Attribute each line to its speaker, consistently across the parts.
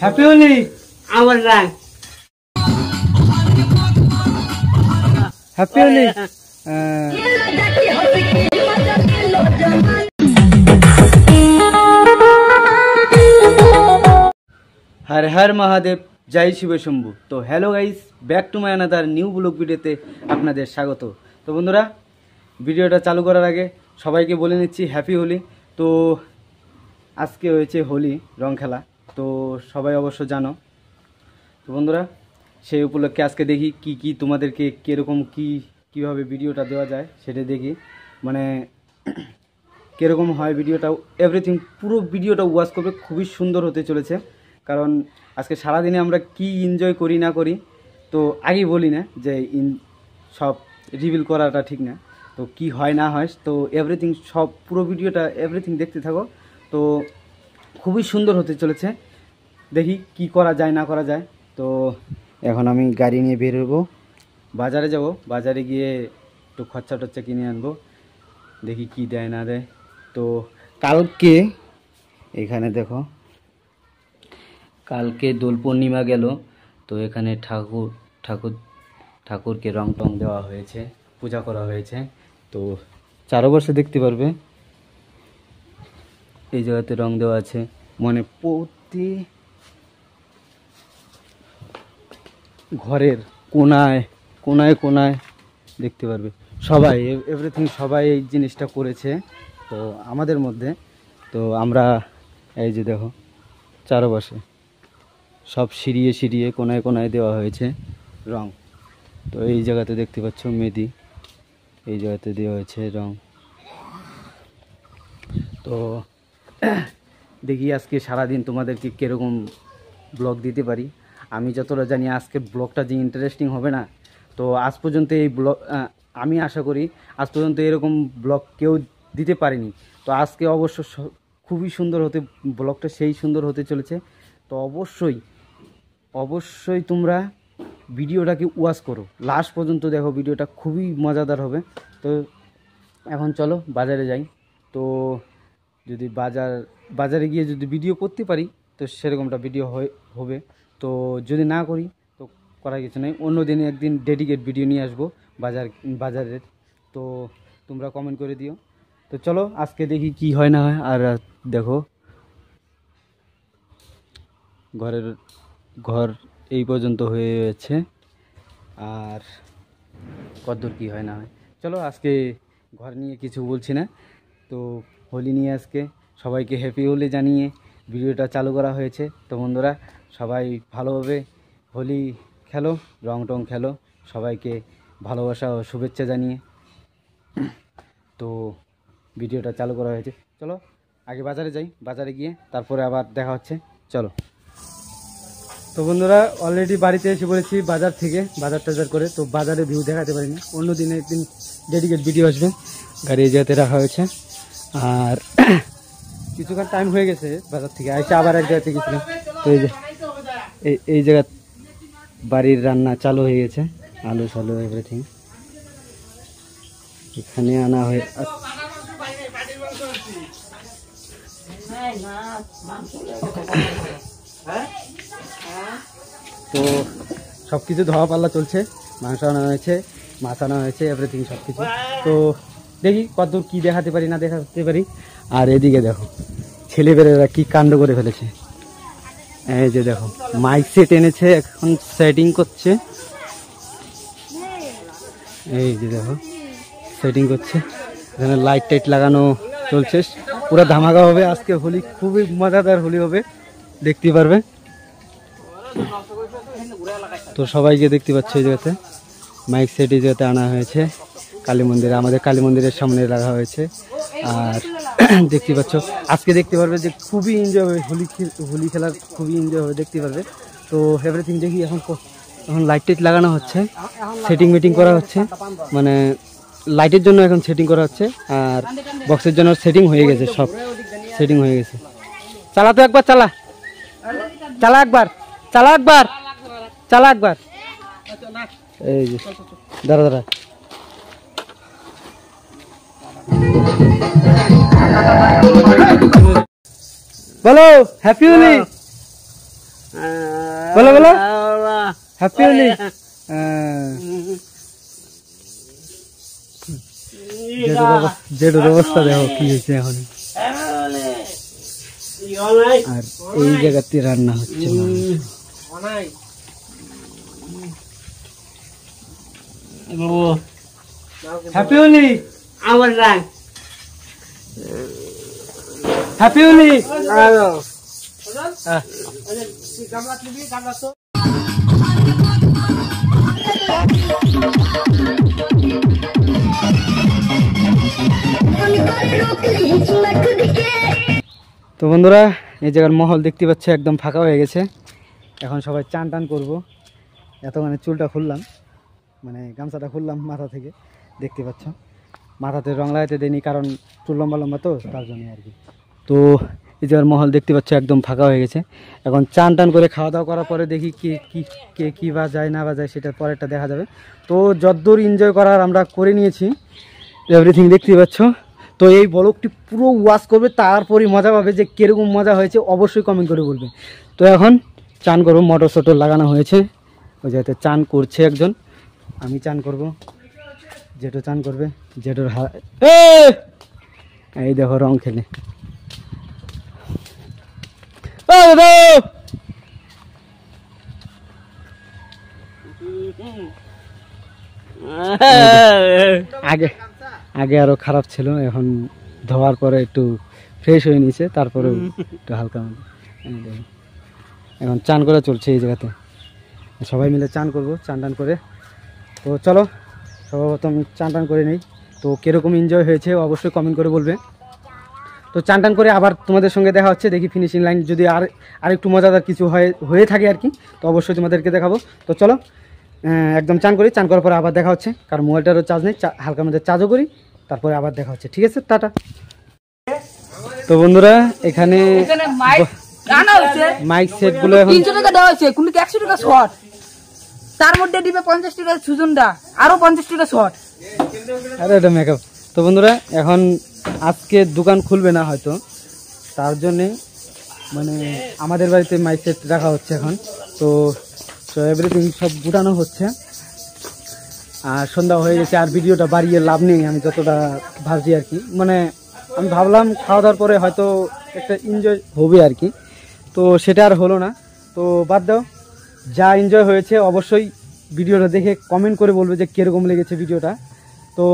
Speaker 1: Happy Holi.
Speaker 2: আমার রাগ
Speaker 1: happy Holi. हर हर महादेव जय शिव शंभु। तो hello guys, back to my another new blog ভিডিওতে আপনাদের স্বাগত। তো বন্ধুরা, ভিডিওটা চালু করার আগে সবাইকে বলে নিচ্ছি হ্যাপি হোলি। তো আজকে হয়েছে হোলি রং খেলা, তো সবাই অবশ্য জানো। তো বন্ধুরা, সেই উপলক্ষে আজকে দেখি কি তোমাদেরকে কীরকম কীভাবে ভিডিওটা দেওয়া যায় সেটা দেখি, মানে কীরকম হয় ভিডিওটা, এভরিথিং পুরো ভিডিওটা ওয়াচ করবে। খুবই সুন্দর হতে চলেছে, কারণ আজকে সারাদিনে আমরা কি এনজয় করি না করি, তো আগেই বলি না যে সব রিভিল করাটা ঠিক না, তো কি হয় না হয়, তো এভরিথিং সব পুরো ভিডিওটা এভরিথিং দেখতে থাকো। তো খুবই সুন্দর হতে চলেছে, দেখি কি করা যায় না করা যায়। তো এখন আমি গাড়ি নিয়ে বের হবো, বাজারে যাব, বাজারে গিয়ে একটু খরচা টচ্চা কিনে আনবো, দেখি কি দেয় না দেয়। তো কালকে এখানে দেখো, কালকে দোল পূর্ণিমা গেল, তো এখানে ঠাকুরকে রং টং দেওয়া হয়েছে, পূজা করা হয়েছে। তো চারপাশে দেখতে পারবে এই জায়গাতে রং দেওয়া আছে, মানে প্রতি ঘরের কোনায় কোনায় কোনায় দেখতে পারবে সবাই, এভরিথিং সবাই এই জিনিসটা করেছে তো আমাদের মধ্যে। তো আমরা এই যে দেখো চারপাশে সব সিঁড়িয়ে কোনায় কোনায় দেওয়া হয়েছে রং। তো এই জায়গাতে দেখতে পাচ্ছ মেহেদি, এই জায়গাতে দেওয়া হয়েছে রং। তো দেখি আজকে সারাদিন তোমাদেরকে কীরকম ব্লগ দিতে পারি। আমি যতটা জানি আজকের ব্লগটা যে ইন্টারেস্টিং হবে না, তো আজ পর্যন্ত এই ব্লগ আমি আশা করি আজ পর্যন্ত এরকম ব্লগ কেউ দিতে পারেনি। তো আজকে অবশ্য খুবই সুন্দর হতে, ব্লগটা সেই সুন্দর হতে চলেছে। তো অবশ্যই তোমরা ভিডিওটাকে ওয়াচ করো, লাস্ট পর্যন্ত দেখো, ভিডিওটা খুবই মজাদার হবে। তো এখন চলো বাজারে যাই। তো যদি বাজারে গিয়ে যদি ভিডিও করতে পারি তো সেরকমটা ভিডিও হবে, তো যদি না করি তো করার কিছু নেই, অন্য দিনে একদিন ডেডিকেট ভিডিও নিয়ে আসবো বাজারের। তো তোমরা কমেন্ট করে দিও। তো চলো আজকে দেখি কি হয় না হয়। আর দেখো ঘর এই পর্যন্ত হয়েছে, আর কতদূর কি হয় না হয় চলো। আজকে ঘর নিয়ে কিছু বলছি না, তো হোলি নিয়ে আজকে সবাইকে হ্যাপি হোলি জানিয়ে ভিডিওটা চালু করা হয়েছে। তো বন্ধুরা, সবাই ভালোভাবে হোলি খেলো, রং টং খেলো, সবাইকে ভালোবাসা ও শুভেচ্ছা জানিয়ে তো ভিডিওটা চালু করা হয়েছে। চলো আগে বাজারে যাই, বাজারে গিয়ে তারপরে আবার দেখা হচ্ছে, চলো। তো বন্ধুরা, অলরেডি বাড়িতে এসে পড়েছি বাজার থেকে, বাজার টাজার করে। তো বাজারে ভিউ দেখাতে পারিনি, অন্য দিনে একদিন ডেডিকেট ভিডিও আসবে। গাড়ি এই জায়গাতে রাখা হয়েছে, আর কিছুক্ষণ টাইম হয়ে গেছে বাজার থেকে এসে আবার এক জায়গাতে গেছিলাম। তো এই যে এই জায়গা বাড়ির রান্না চালু হয়ে গেছে, আলু সালু এভরিথিং এখানে আনা হয়ে। তো সব কিছু ধোয়া পাল্লা চলছে, মাংস আনা হয়েছে, মাছ আনা হয়েছে, এভরিথিং সব কিছু। তো দেখি কতদূর কি দেখাতে পারি না দেখাতে পারি। আর এদিকে দেখো ছেলেবেলেরা কি কাণ্ড করে ফেলেছে, এই যে দেখো মাইক সেট এনেছে, এখন সেটিং করছে, এই যে দেখো সেটিং করছে, এখানে লাইট টাইট লাগানো চলছে, পুরো ধামাকা হবে আজকে হোলি, খুবই মজাদার হোলি হবে, দেখতে পারবে। তো সবাইকে দেখতে পাচ্ছ এই জায়গাতে মাইক সেট এই জায়গাতে আনা হয়েছে, কালী মন্দিরে, আমাদের কালী মন্দিরের সামনে রাখা হয়েছে। আর দেখতে পাচ্ছ আজকে দেখতে পারবে যে খুবই এনজয় হবে, হোলি খেলার খুবই এনজয় হবে, দেখতে পারবে। তো এভরিথিং দেখি এখন লাইট টাইট লাগানো হচ্ছে, সেটিং মিটিং করা হচ্ছে, মানে লাইটের জন্য এখন সেটিং করা হচ্ছে, আর বক্সের জন্য সেটিং হয়ে গেছে, সব সেটিং হয়ে গেছে। চালা তো একবার, চালা একবার, চালা একবার। এই যে দাঁড়া বলো হ্যাপি হোলি। বলো বলো হ্যাপি হোলি। জেঠুর অবস্থা দেখো কি হয়েছে এখন। আর এই জায়গাতে রান্না হচ্ছে হ্যাপি হোলি।
Speaker 2: আমার রাগ
Speaker 1: হ্যাপি হোলি। তো বন্ধুরা এই জায়গার মহল দেখতে পাচ্ছ একদম ফাঁকা হয়ে গেছে। এখন সবাই চান টান করবো। এতক্ষণে চুলটা খুললাম, মানে গামছাটা খুললাম মাথা থেকে, দেখতে পাচ্ছ মাথাতে রং লাগাতে দেয়নি কারণ চুল লম্বা লম্বা তো তার জন্য আর কি। তো এই জায়গার মহল দেখতে পাচ্ছ একদম ফাঁকা হয়ে গেছে। এখন চান টান করে খাওয়া দাওয়া করার পরে দেখি কে কী বা যায় না বা যায় সেটা পরেরটা দেখা যাবে। তো যতদূর এনজয় করার আমরা করে নিয়েছি, এভরিথিং দেখতে পাচ্ছ। তো এই ব্লগটি পুরো ওয়াচ করবে, তারপরই মজা পাবে যে কীরকম মজা হয়েছে অবশ্যই কমেন্ট করে বলবে। তো এখন চান করবো, মোটর সোটর লাগানো হয়েছে, ওই জায়গাতে চান করছে একজন, আমি চান করব, জেঠু চান করবে। জেঠুর এই দেখো রং খেলে আগে আগে আরো খারাপ ছিল, এখন ধোয়ার পরে একটু ফ্রেশ হয়ে নিয়েছে, তারপরে একটু হালকা এখন চান করা চলছে এই জায়গাতে। সবাই মিলে চান করব, চান টান করে। তো চলো সর্বপ্রথম চান টান করে নেই। তো কীরকম এনজয় হয়েছে অবশ্যই কমেন্ট করে বলবে। তো চান টান করে আবার তোমাদের সঙ্গে দেখা হচ্ছে, দেখি ফিনিশিং লাইন যদি আর একটু মজাদার কিছু হয়ে থাকে আর কি, তো অবশ্যই তোমাদেরকে দেখাবো। তো চলো একদম চান করি, চান করার পরে আবার দেখা হচ্ছে, কারণ মোবাইলটারও চার্জ নেই, হালকা মধ্যে চার্জও করি, তারপরে আবার দেখা হচ্ছে। ঠিক আছে, টাটা। তো বন্ধুরা এখানে মাইক সেট গুলো এখন
Speaker 2: 300 টাকা দেওয়া হয়েছে, কিন্তু 100 টাকা শর্ট, তার মধ্যে দিবে 50 টাকা সুজনদা, আরো 50 টাকা শর্ট।
Speaker 1: আরে এটা মেকআপ। তো বন্ধুরা এখন আজকে দোকান খুলবে না হয়তো, তার জন্যে মানে আমাদের বাড়িতে মাইক সেট রাখা হচ্ছে এখন। তো এভরিথিং সব গুটানো হচ্ছে, আর সন্ধ্যা হয়ে গেছে, আর ভিডিওটা বাড়িয়ে লাভ নেই আমি যতটা ভাবছি আর কি। মানে আমি ভাবলাম খাওয়া দাওয়ার পরে হয়তো একটা এনজয় হবে আর কি, তো সেটা আর হলো না। তো বাদ দাও, যা এনজয় হয়েছে অবশ্যই ভিডিওটা দেখে কমেন্ট করে বলবে যে কীরকম লেগেছে ভিডিওটা। তো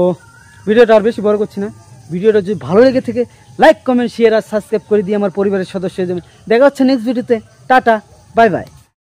Speaker 1: ভিডিওটা আর বেশি বড় করছি না, ভিডিওটা যদি ভালো লেগে থাকে লাইক কমেন্ট শেয়ার আর সাবস্ক্রাইব করে দিয়ে আমার পরিবারের সদস্য হয়ে যাবেন। দেখা হচ্ছে নেক্সট ভিডিওতে। Tata, bye bye.